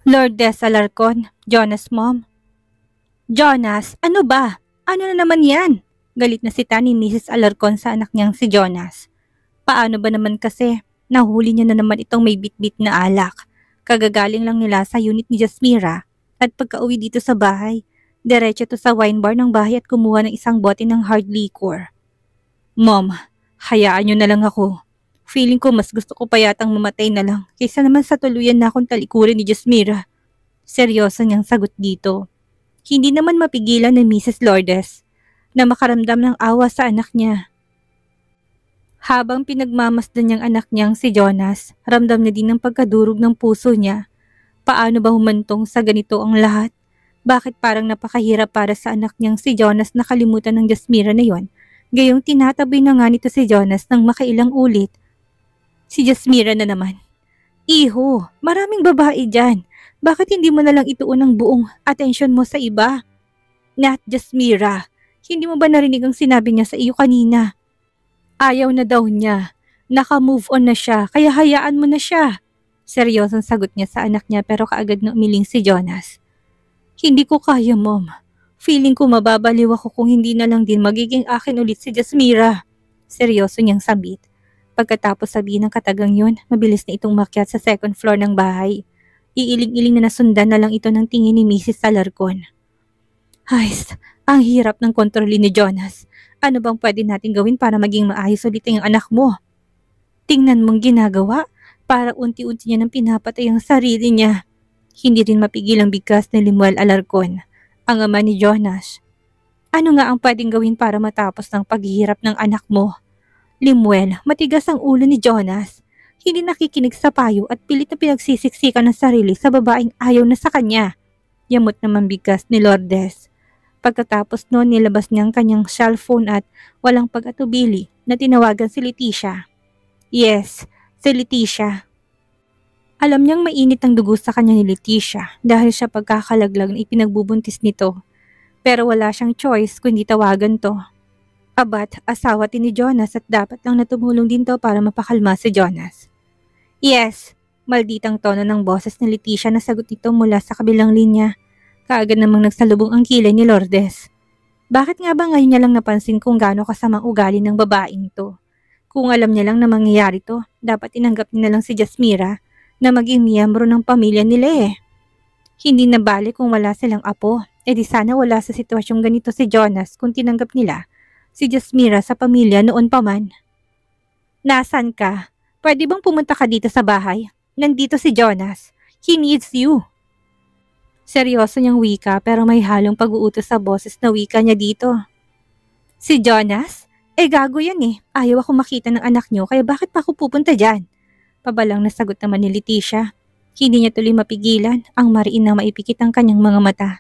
Lourdes Alarcon, Jonas' mom. Jonas, ano ba? Ano na naman yan? Galit na sita ni Mrs. Alarcon sa anak niyang si Jonas. Paano ba naman kasi? Nahuli niya na naman itong may bitbit na alak. Kagagaling lang nila sa unit ni Jasmira at pagka-uwi dito sa bahay, diretso to sa wine bar ng bahay at kumuha ng isang bote ng hard liquor. Mom, hayaan niyo na lang ako. Feeling ko mas gusto ko pa yatang mamatay na lang kaysa naman sa tuluyan na akong talikurin ni Jasmira. Seryoso niyang sagot dito. Hindi naman mapigilan ni Mrs. Lourdes na makaramdam ng awa sa anak niya. Habang pinagmamasdan niyang anak niyang si Jonas, ramdam niya din ang pagkadurog ng puso niya. Paano ba humantong sa ganito ang lahat? Bakit parang napakahirap para sa anak niyang si Jonas na kalimutan ng Jasmira na yon? Gayong tinataboy na nga nito si Jonas ng makailang ulit. Si Jasmira na naman. Iho, maraming babae dyan. Bakit hindi mo na lang ituon ang buong atensyon mo sa iba? Not Jasmira. Hindi mo ba narinig ang sinabi niya sa iyo kanina? Ayaw na daw niya. Naka-move on na siya, kaya hayaan mo na siya. Seryosong sagot niya sa anak niya pero kaagad na umiling si Jonas. Hindi ko kaya, Mom. Feeling ko mababaliw ako kung hindi na lang din magiging akin ulit si Jasmira. Seryoso niyang sabit. Pagkatapos sabihin ng katagang yun, mabilis na itong makyat sa second floor ng bahay. Iiling-iling na nasundan na lang ito ng tingin ni Mrs. Alarcon. Hays, ang hirap ng kontrolin ni Jonas. Ano bang pwede natin gawin para maging maayos ulit ang anak mo? Tingnan mong ginagawa para unti-unti niya nang pinapatay ang sarili niya. Hindi rin mapigil ang bigkas ni Limuel Alarcon, ang ama ni Jonas. Ano nga ang pwedeng gawin para matapos ng paghihirap ng anak mo? Limuel, matigas ang ulo ni Jonas. Hindi nakikinig sa payo at pilit na pinagsisiksikan ng sarili sa babaeng ayaw na sa kanya. Yamot naman bigkas ni Lourdes. Pagkatapos noon nilabas niya ang kanyang cellphone at walang pag-atubili na tinawagan si Leticia. Yes, si Leticia. Alam niyang mainit ang dugo sa kanya ni Leticia dahil siya pagkakalaglag na ipinagbubuntis nito. Pero wala siyang choice kundi tawagan to. Abat, asawa ni Jonas at dapat lang na tumulong din to para mapakalma si Jonas. Yes, malditang tono ng boses ni Leticia na sagot nito mula sa kabilang linya. Kaagad namang nagsalubong ang kilay ni Lourdes. Bakit nga ba ngayon niya lang napansin kung gaano kasamang ugali ng babaeng to? Kung alam niya lang na mangyayari to, dapat inanggap niya na lang si Jasmira na maging miyembro ng pamilya nila eh. Hindi na bali kung wala silang apo, di sana wala sa sitwasyong ganito si Jonas kung tinanggap nila si Jasmira sa pamilya noon pa man. Nasaan ka? Pwede bang pumunta ka dito sa bahay? Nandito si Jonas. He needs you. Seryoso niyang wika pero may halong pag-uutos sa boses na wika niya dito. Si Jonas? Gago yan eh. Ayaw ako makita ng anak niyo kaya bakit pa ako pupunta dyan? Pabalang nasagot naman ni Leticia. Hindi niya tuloy mapigilan ang mariin na maipikit ang kanyang mga mata.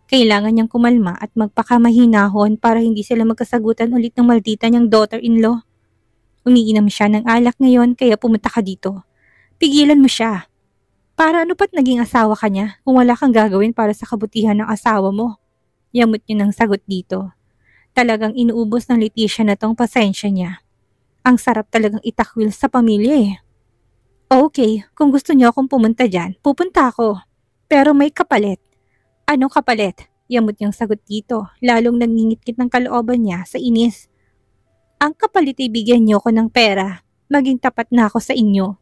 Kailangan niyang kumalma at magpakamahinahon para hindi sila magkasagutan ulit ng maldita niyang daughter-in-law. Umiinom siya ng alak ngayon kaya pumunta ka dito. Pigilan mo siya. Para ano pa't naging asawa ka niya kung wala kang gagawin para sa kabutihan ng asawa mo? Yamot niya ng sagot dito. Talagang inuubos ng Leticia na tong pasensya niya. Ang sarap talagang itakwil sa pamilya eh. Okay, kung gusto niyo akong pumunta dyan, pupunta ako. Pero may kapalit. Anong kapalit? Yamot niyang sagot dito, lalong nangingitkit ng kalooban niya sa inis. Ang kapalit ay bigyan niyo ko ng pera. Maging tapat na ako sa inyo.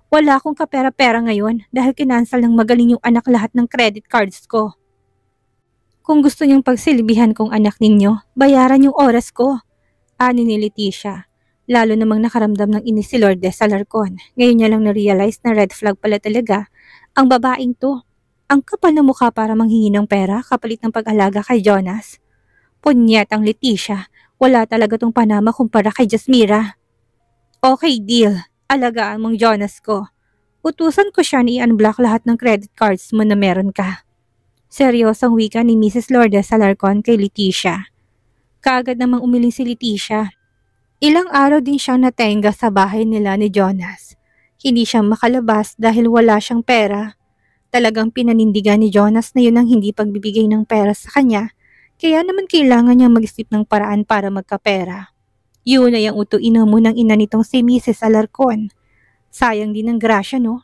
Wala akong kapera-pera ngayon dahil kinansal ng magaling yung anak lahat ng credit cards ko. Kung gusto niyong pagsilbihan kong anak ninyo, bayaran yung oras ko. Ani ni Leticia. Lalo namang nakaramdam ng inis si Lourdes Alarcon. Ngayon niya lang na-realize na red flag pala talaga ang babaeng to. Ang kapal na mukha para manghingi ng pera kapalit ng pag-alaga kay Jonas. Punyat ang Leticia. Wala talaga tong panama kumpara kay Jasmira. Okay, deal. Alagaan mong Jonas ko. Utusan ko siya na i-unblock lahat ng credit cards mo na meron ka. Seryosong wika ni Mrs. Lourdes Alarcon kay Leticia. Kaagad namang umiling si Leticia. Ilang araw din siyang natenga sa bahay nila ni Jonas. Hindi siya makalabas dahil wala siyang pera. Talagang pinanindigan ni Jonas na yun ang hindi pagbibigay ng pera sa kanya, kaya naman kailangan niya mag-isip ng paraan para magkapera. Yun ay ang utuin mo ng ina nitong si Mrs. Alarcon. Sayang din ang grasya, no?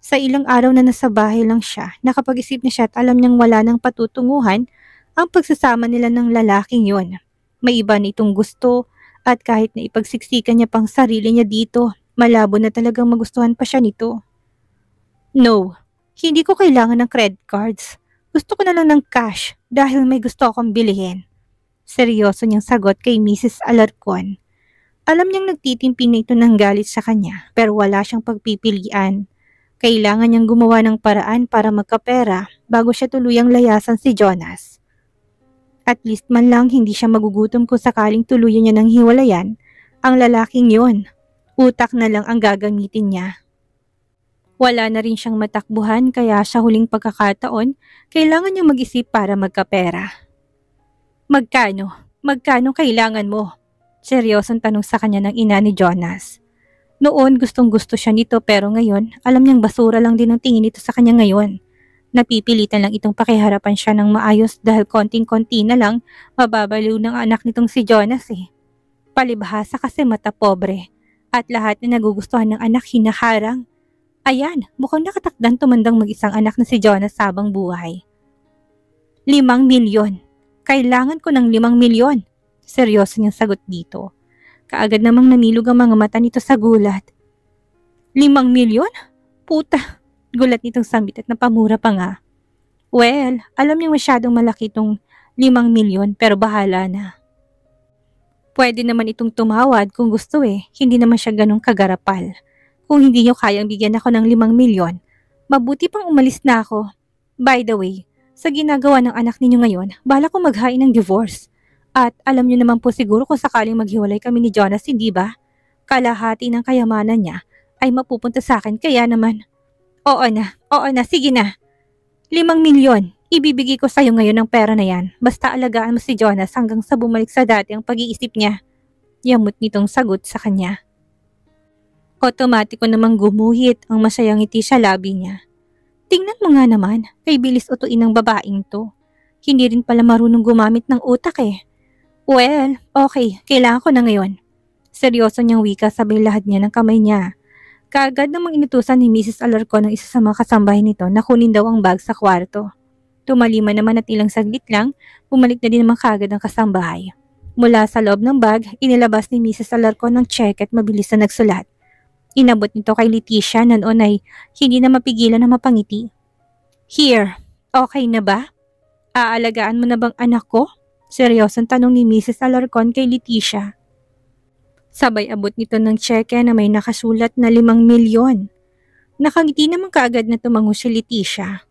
Sa ilang araw na nasa bahay lang siya, nakapag-isip na siya at alam niyang wala nang patutunguhan ang pagsasama nila ng lalaking yon. May iba na itong gusto at kahit na ipagsiksikan niya pang sarili niya dito, malabo na talagang magustuhan pa siya nito. No, hindi ko kailangan ng credit cards. Gusto ko na lang ng cash dahil may gusto akong bilihin. Seryoso niyang sagot kay Mrs. Alarcon. Alam niyang nagtitimpi na ito ng galit sa kanya pero wala siyang pagpipilian. Kailangan niyang gumawa ng paraan para magkapera bago siya tuluyang layasan si Jonas. At least man lang hindi siya magugutom kung sakaling tuluyan niya ng hiwalayan ang lalaking yon. Utak na lang ang gagamitin niya. Wala na rin siyang matakbuhan kaya sa huling pagkakataon, kailangan niyang mag-isip para magkapera. Magkano? Magkano kailangan mo? Seryosong tanong sa kanya ng ina ni Jonas. Noon gustong gusto siya nito pero ngayon alam niyang basura lang din ang tingin nito sa kanya ngayon. Napipilitan lang itong pakiharapan siya ng maayos dahil konting-konti na lang mababaliw ng anak nitong si Jonas eh. Palibhasa kasi mata pobre at lahat na nagugustuhan ng anak hinaharang. Ayan, mukhang nakatakdang tumandang mag-isang anak na si Jonas habang buhay. 5 milyon. Kailangan ko ng 5 milyon. Seryoso niyang sagot dito. Kaagad namang namilog ang mga mata nito sa gulat. 5 milyon? Puta! Gulat nitong sambit at napamura pa nga. Well, alam niyang masyadong malaki itong 5 milyon pero bahala na. Pwede naman itong tumawad kung gusto eh, hindi naman siya ganong kagarapal. Kung hindi niyo kayang bigyan ako ng 5 milyon, mabuti pang umalis na ako. By the way, sa ginagawa ng anak ninyo ngayon, balak ko maghain ng divorce. At alam niyo naman po siguro kung sakaling maghiwalay kami ni Jonas, hindi ba? Kalahati ng kayamanan niya ay mapupunta sa akin kaya naman. Oo na, sige na. 5 milyon, ibibigay ko sa'yo ngayon ng pera na yan. Basta alagaan mo si Jonas hanggang sa bumalik sa dati ang pag-iisip niya. Yamot nitong sagot sa kanya. Otomatiko namang gumuhit ang masayang ngiti sa labi niya. Tingnan mo nga naman, kay bilis utuin ng babaeng to. Hindi rin pala marunong gumamit ng utak eh. Well, okay, kailangan ko na ngayon. Seryoso niyang wika sabay lahat niya ng kamay niya. Kaagad namang inutusan ni Mrs. Alarcon ng isa sa mga kasambahay nito na kunin daw ang bag sa kwarto. Tumalima naman at ilang saglit lang, bumalik na din naman kaagad ang kasambahay. Mula sa loob ng bag, inilabas ni Mrs. Alarcon ng check at mabilis na nagsulat. Inabot nito kay Leticia na noon ay hindi na mapigilan na mapangiti. Here, okay na ba? Aalagaan mo na bang anak ko? Seryosong tanong ni Mrs. Alarcon kay Leticia. Sabay abot nito ng cheque na may nakasulat na 5 milyon. Nakangiti naman kaagad na tumango si Leticia.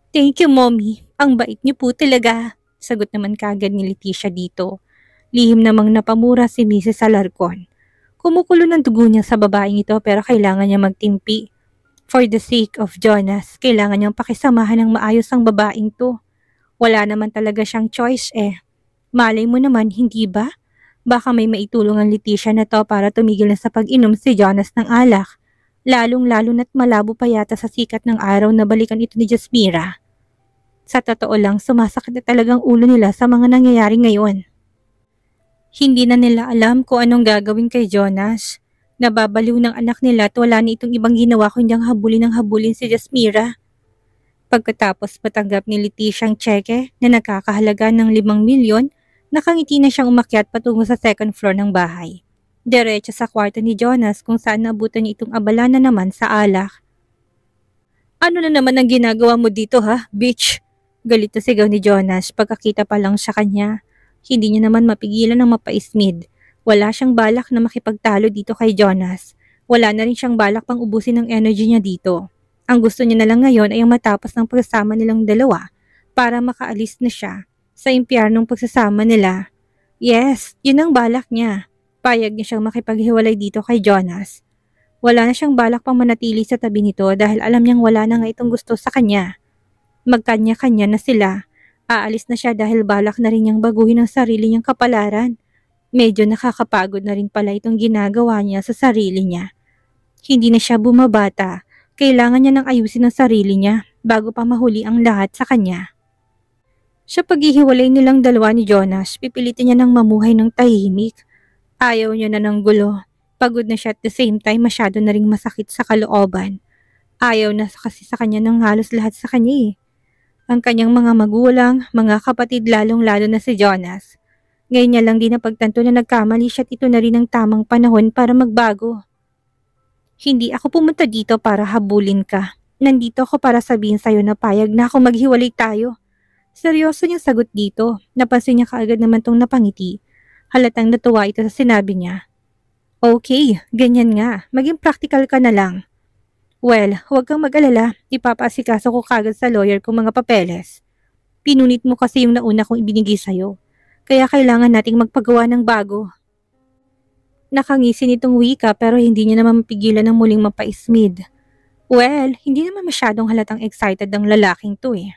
Thank you, Mommy. Ang bait niyo po talaga. Sagot naman kaagad ni Leticia dito. Lihim namang napamura si Mrs. Alarcon. Kumukulo ng dugo niya sa babaeng ito pero kailangan niya magtimpi. For the sake of Jonas, kailangan niyang pakisamahan ng maayos ang babaeng to. Wala naman talaga siyang choice eh. Malay mo naman, hindi ba? Baka may maitulong ang Leticia na to para tumigil na sa pag-inom si Jonas ng alak. Lalong-lalo na't malabo pa yata sa sikat ng araw na balikan ito ni Jasmira. Sa totoo lang, sumasakit na talagang ulo nila sa mga nangyayari ngayon. Hindi na nila alam kung anong gagawin kay Jonas. Nababaliw ng anak nila at wala na itong ibang ginawa kundi ang habulin si Jasmira. Pagkatapos patanggap ni Leticia ang tseke na nagkakahalaga ng 5 milyon, nakangiti na siyang umakyat patungo sa second floor ng bahay. Diretso sa kwarto ni Jonas kung saan naabutan niya itong abala na naman sa alak. Ano na naman ang ginagawa mo dito ha, bitch? Galit na sigaw ni Jonas pagkakita pa lang sa kanya. Hindi niya naman mapigilan ng mapaismid. Wala siyang balak na makipagtalo dito kay Jonas. Wala na rin siyang balak pang ubusin ang energy niya dito. Ang gusto niya na lang ngayon ay ang matapos ng pagsasama nilang dalawa para makaalis na siya sa impyernong pagsasama nila. Yes, yun ang balak niya. Payag niya siyang makipaghiwalay dito kay Jonas. Wala na siyang balak pang manatili sa tabi nito dahil alam niyang wala na nga itong gusto sa kanya. Magkanya-kanya na sila. Aalis na siya dahil balak na rin niyang baguhin ang sarili niyang kapalaran. Medyo nakakapagod na rin pala itong ginagawa niya sa sarili niya. Hindi na siya bumabata. Kailangan niya nang ayusin ang sarili niya bago pa mahuli ang lahat sa kanya. Sa paghihiwalay nilang dalawa ni Jonas, pipilitin niya nang mamuhay ng tahimik. Ayaw niya na ng gulo. Pagod na siya at the same time masyado na ring masakit sa kalooban. Ayaw na kasi sa kanya ng halos lahat sa kanya eh. Ang kanyang mga magulang, mga kapatid lalong-lalo na si Jonas. Ngayon niya lang din napagtanto na nagkamali siya at ito na rin ang tamang panahon para magbago. Hindi ako pumunta dito para habulin ka. Nandito ako para sabihin sa'yo na payag na ako maghiwalay tayo. Seryoso niyang sagot dito. Napansin niya kaagad naman tong napangiti. Halatang natuwa ito sa sinabi niya. Okay, ganyan nga. Maging practical ka na lang. Well, huwag kang mag-alala. Ipapasikaso ko kagad sa lawyer kung mga papeles. Pinunit mo kasi yung nauna kong ibinigay sa'yo. Kaya kailangan nating magpagawa ng bago. Nakangisi nitong wika pero hindi niya naman mapigilan ng muling mapaismid. Well, hindi naman masyadong halatang excited ang lalaking to eh.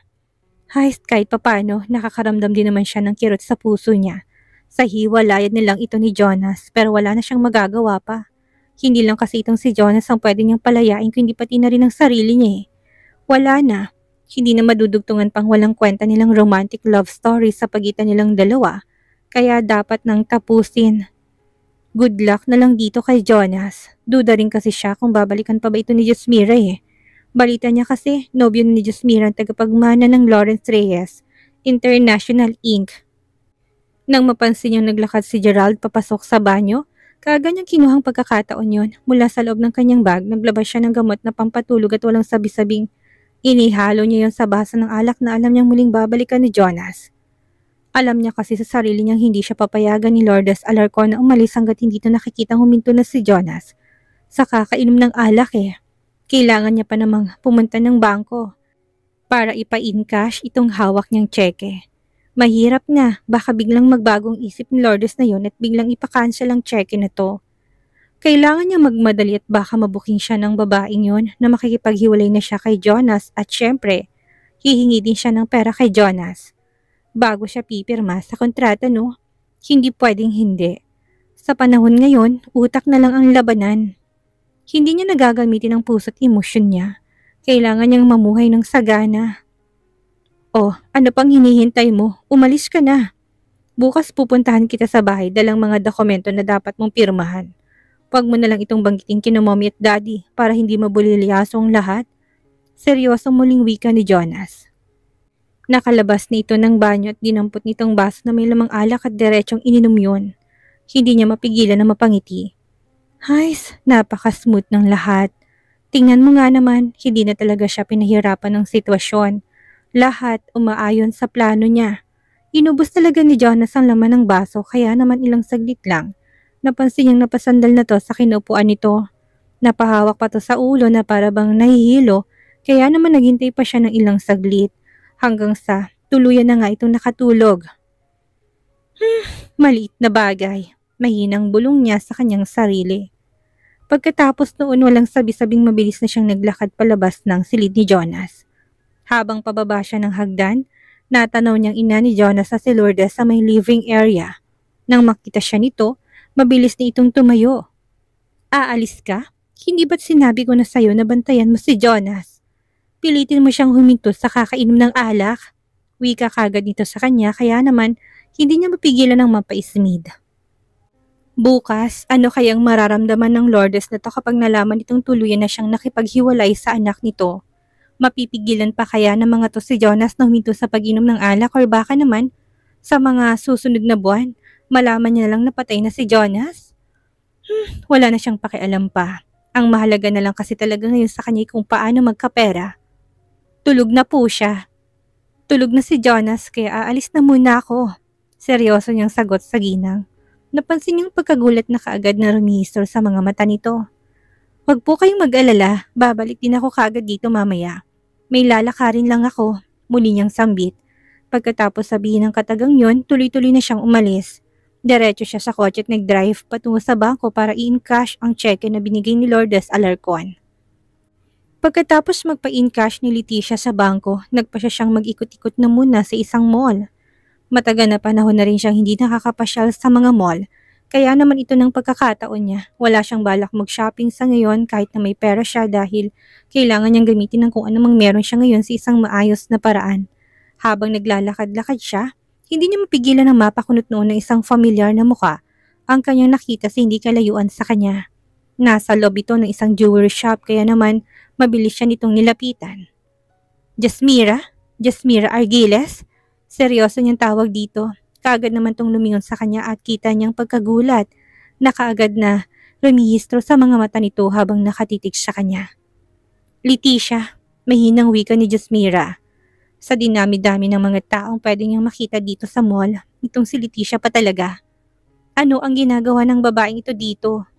Kahit papano, nakakaramdam din naman siya ng kirot sa puso niya. Sa hiwalayan nilang ito ni Jonas pero wala na siyang magagawa pa. Hindi lang kasi itong si Jonas ang pwede niyang palayain kundi pati na rin ang sarili niya eh. Wala na. Hindi na madudugtungan pang walang kwenta nilang romantic love story sa pagitan nilang dalawa. Kaya dapat nang tapusin. Good luck na lang dito kay Jonas. Duda rin kasi siya kung babalikan pa ba ito ni Jasmira eh. Balita niya kasi, nobyo ni Jasmira ang tagapagmana ng Lawrence Reyes, International Inc. Nang mapansin niyang naglakad si Gerald papasok sa banyo, kaagad niyang kinuhang pagkakataon yon. Mula sa loob ng kanyang bag, naglabas siya ng gamot na pampatulog at walang sabi-sabing. Inihalo niya yon sa baso ng alak na alam niyang muling babalikan ni Jonas. Alam niya kasi sa sarili niyang hindi siya papayagan ni Lourdes Alarcon na umalis hanggat hindi ito nakikitang huminto na si Jonas. Sa kakainom ng alak eh. Kailangan niya pa namang pumunta ng bangko para ipa-in-cash itong hawak niyang tseke. Mahirap na, baka biglang magbagong isip ni Lourdes na yon at biglang ipakansel ang tseke na to. Kailangan niya magmadali at baka mabuking siya ng babaeng yon na makikipaghiwalay na siya kay Jonas at syempre, hihingi din siya ng pera kay Jonas. Bago siya pipirma sa kontrata no, hindi pwedeng hindi. Sa panahon ngayon, utak na lang ang labanan. Hindi niya nagagamitin ang puso't emosyon niya. Kailangan niyang mamuhay ng sagana. Oh, ano pang hinihintay mo? Umalis ka na. Bukas pupuntahan kita sa bahay dalang mga dokumento na dapat mong pirmahan. Huwag mo na lang itong banggitin kina mommy at daddy para hindi mabulilyaso ang lahat. Seryosong muling wika ni Jonas. Nakalabas na ito ng banyo at dinampot nitong baso na may lamang alak at diretsong ininom yun. Hindi niya mapigilan na mapangiti. Hays, napaka-smooth ng lahat. Tingnan mo nga naman, hindi na talaga siya pinahirapan ng sitwasyon. Lahat umaayon sa plano niya. Inubos talaga ni Jonas ang laman ng baso kaya naman ilang saglit lang. Napansin niyang napasandal na to sa kinupuan nito. Napahawak pa to sa ulo na para bang nahihilo kaya naman naghintay pa siya ng ilang saglit. Hanggang sa tuluyan na nga itong nakatulog. Maliit na bagay. Mahinang bulong niya sa kanyang sarili. Pagkatapos noon walang sabi-sabing mabilis na siyang naglakad palabas ng silid ni Jonas. Habang pababa siya ng hagdan, natanaw niyang ina ni Jonas sa si Lourdes sa may living area. Nang makita siya nito, mabilis na itong tumayo. Aalis ka? Hindi ba't sinabi ko na sa'yo na bantayan mo si Jonas? Pilitin mo siyang huminto sa kakainom ng alak. Wika kagad nito sa kanya kaya naman hindi niya mapigilan ng mapaismid. Bukas, ano kayang mararamdaman ng Lourdes na to kapag nalaman itong tuluyan na siyang nakipaghiwalay sa anak nito? Mapipigilan pa kaya ng mga to si Jonas na huminto sa pag-inom ng alak or baka naman sa mga susunod na buwan, malaman niya lang na patay na si Jonas? Wala na siyang pakialam pa. Ang mahalaga na lang kasi talaga ngayon sa kanya kung paano magkapera. Tulog na po siya. Tulog na si Jonas kaya aalis na muna ako. Seryoso niyang sagot sa ginang. Napansin niyang pagkagulat na kaagad na rumihistro sa mga mata nito. Huwag po kayong mag-alala, babalik din ako kaagad dito mamaya. May lalakarin lang ako, muli niyang sambit. Pagkatapos sabihin ng katagang yon, tuloy-tuloy na siyang umalis. Diretso siya sa kotse at nag-drive patungo sa bangko para i-encash ang cheque na binigay ni Lourdes Alarcon. Pagkatapos magpa-in-cash ni Leticia sa bangko, nagpa siyang mag-ikot-ikot na muna sa isang mall. Matagal na panahon na rin siyang hindi nakakapasyal sa mga mall, kaya naman ito ng pagkakataon niya. Wala siyang balak mag-shopping sa ngayon kahit na may pera siya dahil kailangan niyang gamitin ng kung anumang meron siya ngayon sa isang maayos na paraan. Habang naglalakad-lakad siya, hindi niya mapigilan ang mapakunot noon ng isang familiar na mukha ang kanyang nakita sa hindi kalayuan sa kanya. Nasa lobby ito ng isang jewelry shop kaya naman Mabilis siya nitong nilapitan. Jasmira? Jasmira Argiles? Seryoso niyang tawag dito. Kaagad naman tong lumingon sa kanya at kita niyang pagkagulat na kaagad na rumihistro sa mga mata nito habang nakatitig sa kanya. Leticia, mahinang wika ni Jasmira. Sa dinami-dami ng mga taong pwede niyang makita dito sa mall, itong si Leticia pa talaga. Ano ang ginagawa ng babaeng ito dito?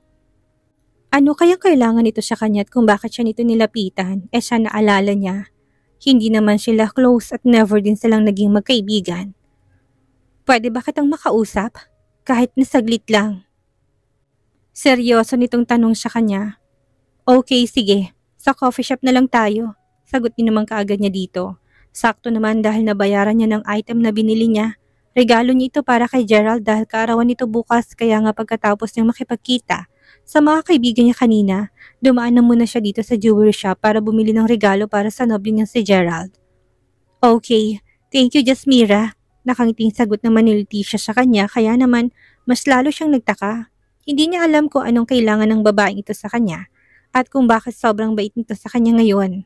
Ano kayang kailangan ito sa kanya at kung bakit siya nito nilapitan, siya naalala niya. Hindi naman sila close at never din silang naging magkaibigan. Pwede ba kitang makausap? Kahit na saglit lang. Seryoso nitong tanong sa kanya. Okay, sige. Sa coffee shop na lang tayo. Sagot niya naman kaagad niya dito. Sakto naman dahil nabayaran niya ng item na binili niya. Regalo niya ito para kay Gerald dahil kaarawan nito bukas kaya nga pagkatapos niyang makipagkita sa mga kaibigan niya kanina, dumaan na muna siya dito sa jewelry shop para bumili ng regalo para sa nobyo niyang si Gerald. Okay, thank you Jasmira. Nakangiting sagot naman ni Leticia sa kanya kaya naman mas lalo siyang nagtaka. Hindi niya alam kung anong kailangan ng babaeng ito sa kanya at kung bakit sobrang bait nito sa kanya ngayon.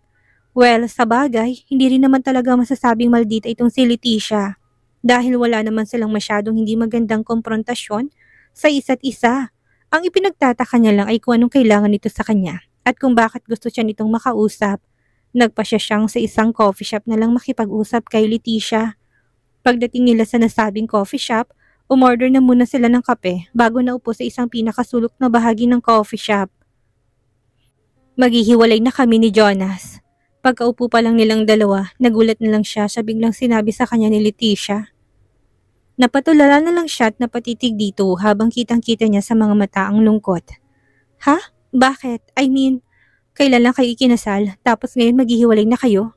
Well, sa bagay, hindi rin naman talaga masasabing maldita itong si Leticia dahil wala naman silang masyadong hindi magandang komprontasyon sa isa't isa. Ang ipinagtataka niya lang ay kung anong kailangan nito sa kanya at kung bakit gusto siya nitong makausap. Nagpasya siyang sa isang coffee shop na lang makipag-usap kay Leticia. Pagdating nila sa nasabing coffee shop, umorder na muna sila ng kape bago naupo sa isang pinakasulok na bahagi ng coffee shop. Maghihiwalay na kami ni Jonas. Pagkaupo pa lang nilang dalawa, nagulat na lang siya sa biglang sinabi sa kanya ni Leticia. Napatulala na lang siya at napatitig dito habang kitang-kita niya sa mga mata ang lungkot. Ha? Bakit? I mean, kailan lang kayo ikinasal tapos ngayon maghihiwalay na kayo?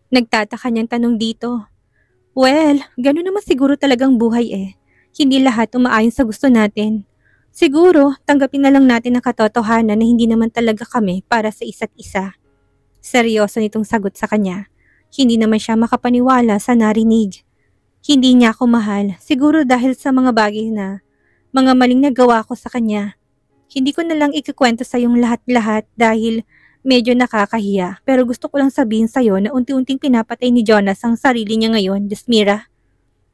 Nagtataka niyang tanong dito. Well, gano'n naman siguro talagang buhay eh. Hindi lahat umaayon sa gusto natin. Siguro, tanggapin na lang natin ang katotohanan na hindi naman talaga kami para sa isa't isa. Seryoso nitong sagot sa kanya. Hindi naman siya makapaniwala sa narinig. Hindi niya ako mahal, siguro dahil sa mga bagay na mga maling nagawa ko sa kanya. Hindi ko na lang ikikwento sa yung lahat-lahat dahil medyo nakakahiya. Pero gusto ko lang sabihin sa'yo na unti-unting pinapatay ni Jonas ang sarili niya ngayon, Jasmira.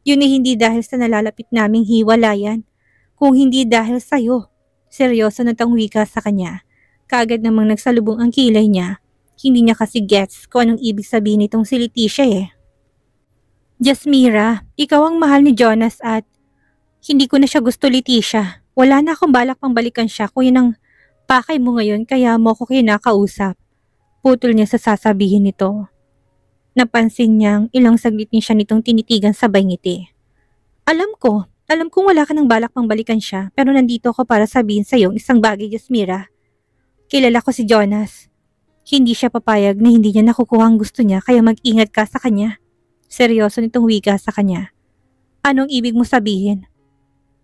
Yun ay hindi dahil sa nalalapit naming hiwalayan, kung hindi dahil sa'yo. Seryoso na tang wika sa kanya. Kaagad namang nagsalubong ang kilay niya. Hindi niya kasi gets kung anong ibig sabihin nitong si Leticia eh. Jasmira, ikaw ang mahal ni Jonas at hindi ko na siya gusto, Leticia. Wala na akong balak pang balikan siya kung yun ang pakay mo ngayon kaya mo ko kinakausap. Putol niya sa sasabihin nito. Napansin niyang ilang saglit niya siya nitong tinitigan sabay ngiti. Alam kong wala ka ng balak pang balikan siya pero nandito ako para sabihin sa iyo isang bagay, Jasmira. Kilala ko si Jonas. Hindi siya papayag na hindi niya nakukuha ang gusto niya kaya mag-ingat ka sa kanya. Seryoso nitong wika sa kanya. Anong ibig mo sabihin?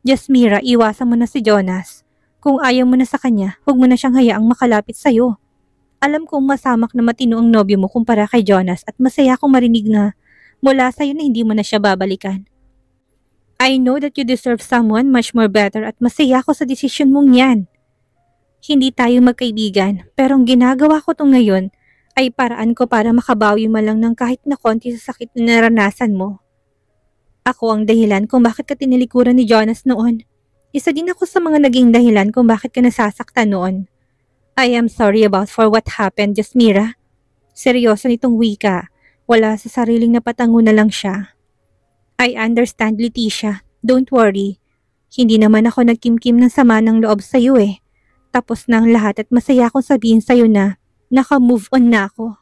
Jasmira, iwasan mo na si Jonas. Kung ayaw mo na sa kanya, huwag mo na siyang hayaang makalapit sa'yo. Alam kong masamak na matino ang nobyo mo kumpara kay Jonas at masaya akong marinig na mula sa'yo na hindi mo na siya babalikan. I know that you deserve someone much more better at masaya ako sa desisyon mong yan. Hindi tayo magkaibigan pero ang ginagawa ko tong ngayon ay paraan ko para makabawi man lang ng kahit na konti sa sakit na naranasan mo. Ako ang dahilan kung bakit ka tinilikuran ni Jonas noon. Isa din ako sa mga naging dahilan kung bakit ka nasasaktan noon. I am sorry for what happened, Jasmira. Seryoso nitong wika. Wala sa sariling napatango na lang siya. I understand, Leticia. Don't worry. Hindi naman ako nagkimkim ng sama ng loob sa'yo eh. Tapos na ang lahat at masaya akong sabihin sa'yo na naka-move on na ako.